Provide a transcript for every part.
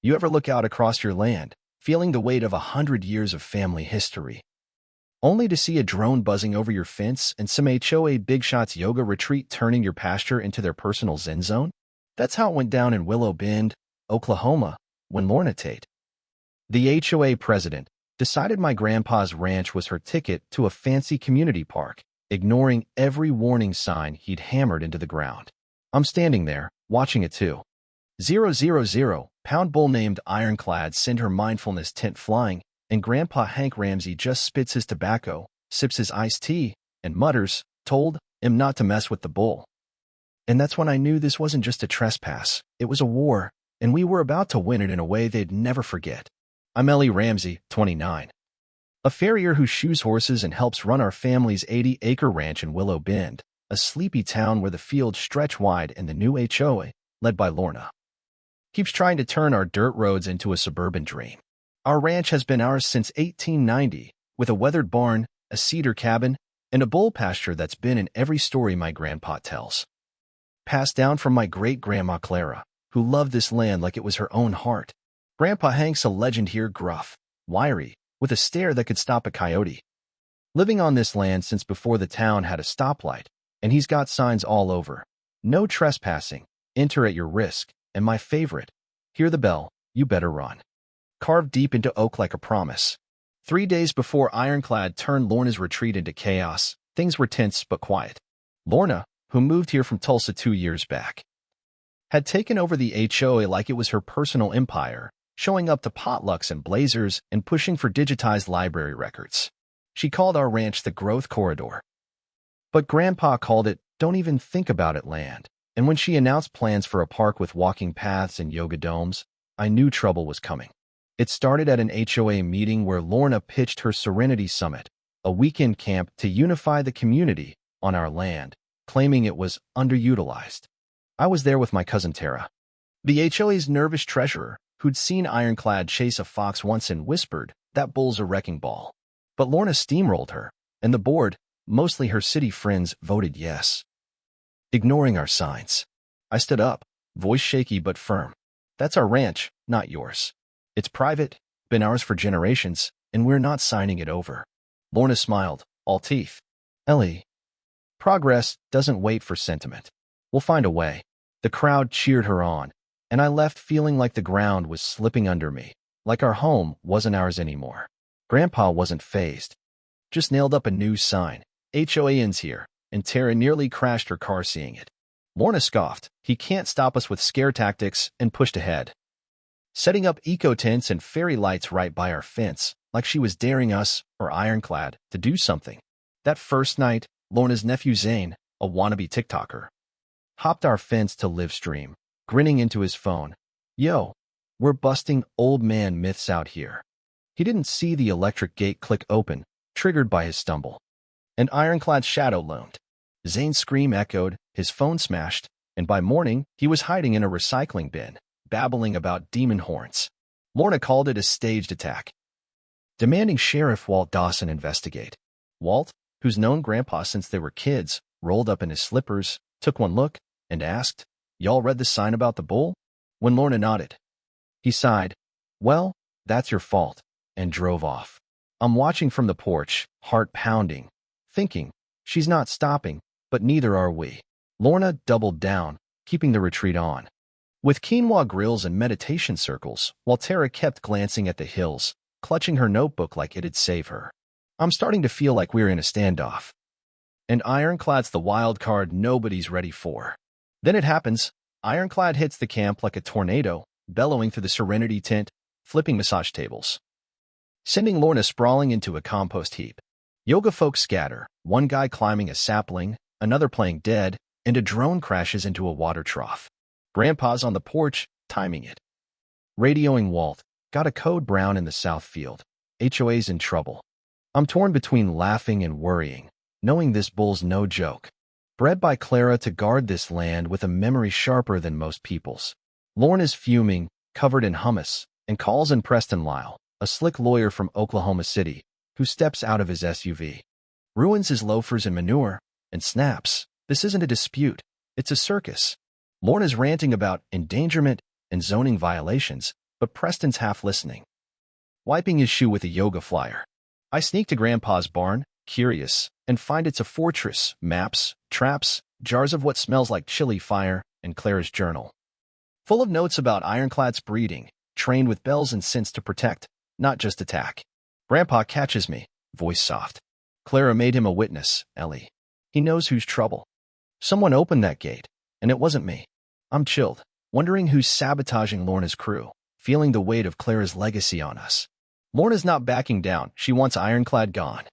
You ever look out across your land, feeling the weight of 100 years of family history, only to see a drone buzzing over your fence and some HOA big shots yoga retreat turning your pasture into their personal zen zone? That's how it went down in Willow Bend, Oklahoma, when Lorna Tate, the HOA president, decided my grandpa's ranch was her ticket to a fancy community park, ignoring every warning sign he'd hammered into the ground. I'm standing there, watching it too. 000 pound bull named Ironclad send her mindfulness tent flying, and Grandpa Hank Ramsey just spits his tobacco, sips his iced tea, and mutters, "Told him not to mess with the bull." And that's when I knew this wasn't just a trespass, it was a war, and we were about to win it in a way they'd never forget. I'm Ellie Ramsey, 29. A farrier who shoes horses and helps run our family's 80-acre ranch in Willow Bend, a sleepy town where the fields stretch wide and the new HOA, led by Lorna, keeps trying to turn our dirt roads into a suburban dream. Our ranch has been ours since 1890, with a weathered barn, a cedar cabin, and a bull pasture that's been in every story my grandpa tells. Passed down from my great-grandma Clara, who loved this land like it was her own heart. Grandpa Hank's a legend here, gruff, wiry, with a stare that could stop a coyote. Living on this land since before the town had a stoplight, and he's got signs all over. No trespassing, enter at your risk, and my favorite, hear the bell, you better run. Carved deep into oak like a promise. 3 days before Ironclad turned Lorna's retreat into chaos, things were tense but quiet. Lorna, who moved here from Tulsa 2 years back, had taken over the HOA like it was her personal empire, showing up to potlucks and blazers and pushing for digitized library records. She called our ranch the Growth Corridor. But Grandpa called it Don't Even Think About It land, and when she announced plans for a park with walking paths and yoga domes, I knew trouble was coming. It started at an HOA meeting where Lorna pitched her Serenity Summit, a weekend camp to unify the community on our land, claiming it was underutilized. I was there with my cousin Tara, the HOA's nervous treasurer, who'd seen Ironclad chase a fox once and whispered, "That bull's a wrecking ball." But Lorna steamrolled her, and the board, mostly her city friends, voted yes, ignoring our signs. I stood up, voice shaky but firm. "That's our ranch, not yours. It's private, been ours for generations, and we're not signing it over." Lorna smiled, all teeth. "Ellie, progress doesn't wait for sentiment. We'll find a way." The crowd cheered her on, and I left feeling like the ground was slipping under me, like our home wasn't ours anymore. Grandpa wasn't fazed. Just nailed up a new sign, "HOA ends here," and Tara nearly crashed her car seeing it. Lorna scoffed, "He can't stop us with scare tactics," and pushed ahead, setting up eco-tents and fairy lights right by our fence, like she was daring us, or Ironclad, to do something. That first night, Lorna's nephew Zane, a wannabe TikToker, hopped our fence to live stream, grinning into his phone. "Yo, we're busting old man myths out here." He didn't see the electric gate click open, triggered by his stumble. An Ironclad's shadow loomed. Zane's scream echoed, his phone smashed, and by morning, he was hiding in a recycling bin, babbling about demon horns. Lorna called it a staged attack, demanding Sheriff Walt Dawson investigate. Walt, who's known Grandpa since they were kids, rolled up in his slippers, took one look, and asked, "Y'all read the sign about the bull?" When Lorna nodded, he sighed, "Well, that's your fault," and drove off. I'm watching from the porch, heart pounding, thinking, she's not stopping, but neither are we. Lorna doubled down, keeping the retreat on, with quinoa grills and meditation circles, while Tara kept glancing at the hills, clutching her notebook like it'd save her. I'm starting to feel like we're in a standoff. And Ironclad's the wild card nobody's ready for. Then it happens. Ironclad hits the camp like a tornado, bellowing through the Serenity tent, flipping massage tables, sending Lorna sprawling into a compost heap. Yoga folks scatter, one guy climbing a sapling, another playing dead, and a drone crashes into a water trough. Grandpa's on the porch, timing it, radioing Walt, "Got a code brown in the south field. HOA's in trouble." I'm torn between laughing and worrying, knowing this bull's no joke. Bred by Clara to guard this land with a memory sharper than most people's. Lorna's fuming, covered in hummus, and calls in Preston Lyle, a slick lawyer from Oklahoma City, who steps out of his SUV, ruins his loafers and manure, and snaps, "This isn't a dispute, it's a circus." Lorna's ranting about endangerment and zoning violations, but Preston's half listening, wiping his shoe with a yoga flyer. I sneak to Grandpa's barn, curious, and find it's a fortress, maps, traps, jars of what smells like chili fire, and Clara's journal, full of notes about ironclad's breeding, trained with bells and scents to protect, not just attack. Grandpa catches me, voice soft. Clara made him a witness, Ellie. He knows who's trouble. Someone opened that gate, and it wasn't me. I'm chilled, wondering who's sabotaging Lorna's crew, feeling the weight of Clara's legacy on us. Lorna's not backing down. She wants Ironclad gone,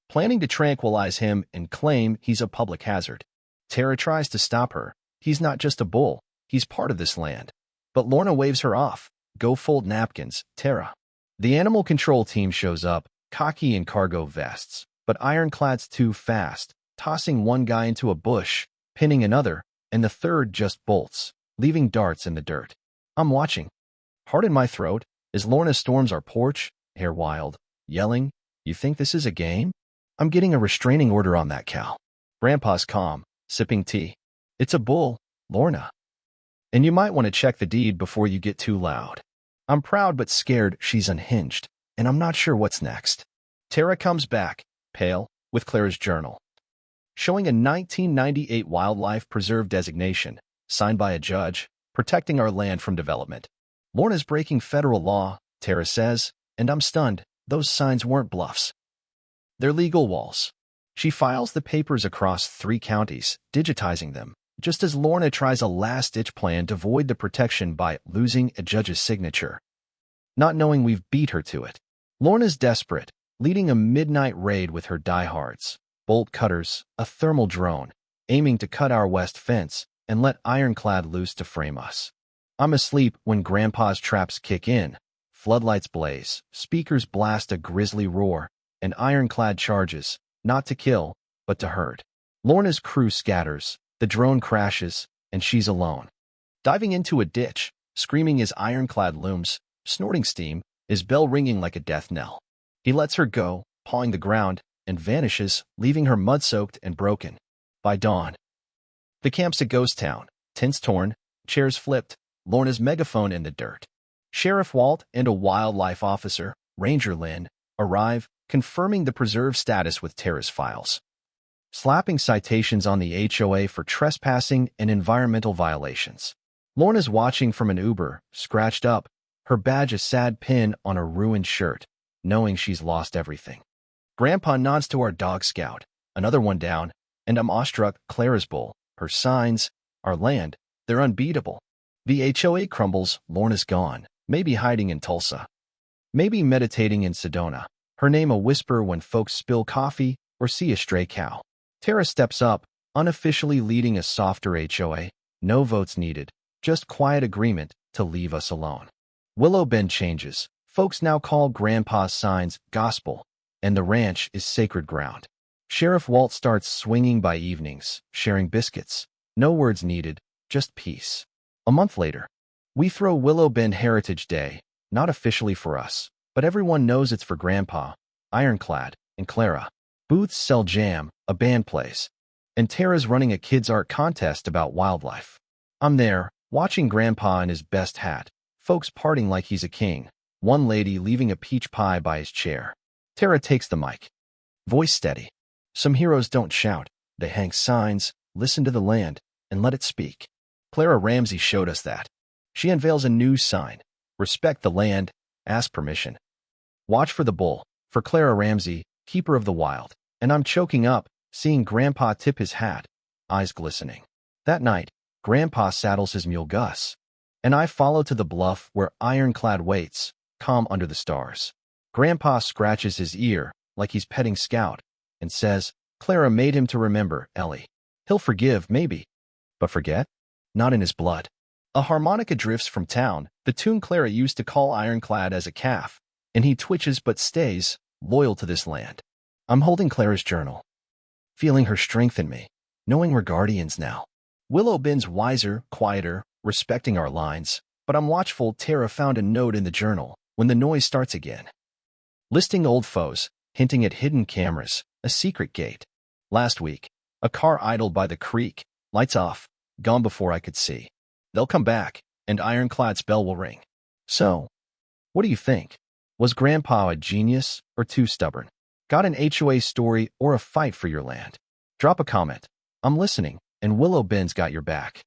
planning to tranquilize him and claim he's a public hazard. Tara tries to stop her. He's not just a bull. He's part of this land. But Lorna waves her off. Go fold napkins, Tara. The animal control team shows up, cocky in cargo vests, but Ironclad's too fast, tossing one guy into a bush, pinning another, and the third just bolts, leaving darts in the dirt. I'm watching, heart in my throat, as Lorna storms our porch, hair wild, yelling, "You think this is a game? I'm getting a restraining order on that cow." Grandpa's calm, sipping tea. It's a bull, Lorna. And you might want to check the deed before you get too loud. I'm proud but scared she's unhinged, and I'm not sure what's next. Tara comes back, pale, with Clara's journal, showing a 1998 Wildlife Preserve designation, signed by a judge, protecting our land from development. Lorna's breaking federal law, Tara says, and I'm stunned. Those signs weren't bluffs. They're legal walls. She files the papers across 3 counties, digitizing them, just as Lorna tries a last-ditch plan to void the protection by losing a judge's signature, not knowing we've beat her to it. Lorna's desperate, leading a midnight raid with her diehards, bolt cutters, a thermal drone, aiming to cut our west fence and let Ironclad loose to frame us. I'm asleep when Grandpa's traps kick in, floodlights blaze, speakers blast a grisly roar, and Ironclad charges, not to kill, but to hurt. Lorna's crew scatters, the drone crashes, and she's alone. Diving into a ditch, screaming as Ironclad looms, snorting steam, his bell ringing like a death knell. He lets her go, pawing the ground, and vanishes, leaving her mud-soaked and broken. By dawn, the camp's a ghost town, tents torn, chairs flipped, Lorna's megaphone in the dirt. Sheriff Walt and a wildlife officer, Ranger Lynn, arrive, confirming the preserve status with Tara's files, slapping citations on the HOA for trespassing and environmental violations. Lorna's watching from an Uber, scratched up, her badge a sad pin on a ruined shirt, knowing she's lost everything. Grandpa nods to our dog scout, another one down, and I'm awestruck. Clara's bull, her signs, our land, they're unbeatable. The HOA crumbles. Lorna's gone, maybe hiding in Tulsa, maybe meditating in Sedona, her name a whisper when folks spill coffee or see a stray cow. Tara steps up, unofficially leading a softer HOA, no votes needed, just quiet agreement to leave us alone. Willow Bend changes. Folks now call Grandpa's signs gospel, and the ranch is sacred ground. Sheriff Walt starts swinging by evenings, sharing biscuits. No words needed, just peace. A month later, we throw Willow Bend Heritage Day, not officially for us, but everyone knows it's for Grandpa, Ironclad, and Clara. Booths sell jam, a band plays, and Tara's running a kids' art contest about wildlife. I'm there, watching Grandpa in his best hat, folks parting like he's a king, one lady leaving a peach pie by his chair. Tara takes the mic, voice steady. Some heroes don't shout, they hang signs, listen to the land, and let it speak. Clara Ramsey showed us that. She unveils a new sign, respect the land, ask permission. Watch for the bull, for Clara Ramsey, keeper of the wild. And I'm choking up, seeing Grandpa tip his hat, eyes glistening. That night, Grandpa saddles his mule Gus, and I follow to the bluff where Ironclad waits, calm under the stars. Grandpa scratches his ear like he's petting Scout and says, Clara made him to remember, Ellie. He'll forgive, maybe. But forget? Not in his blood. A harmonica drifts from town, the tune Clara used to call Ironclad as a calf, and he twitches but stays, loyal to this land. I'm holding Clara's journal, feeling her strength in me, knowing we're guardians now. Willow Bend's wiser, quieter, respecting our lines, but I'm watchful. Tara found a note in the journal when the noise starts again, listing old foes, hinting at hidden cameras, a secret gate. Last week, a car idled by the creek, lights off, gone before I could see. They'll come back, and Ironclad's bell will ring. So, what do you think? Was Grandpa a genius or too stubborn? Got an HOA story or a fight for your land? Drop a comment. I'm listening, and Willow Ben's got your back.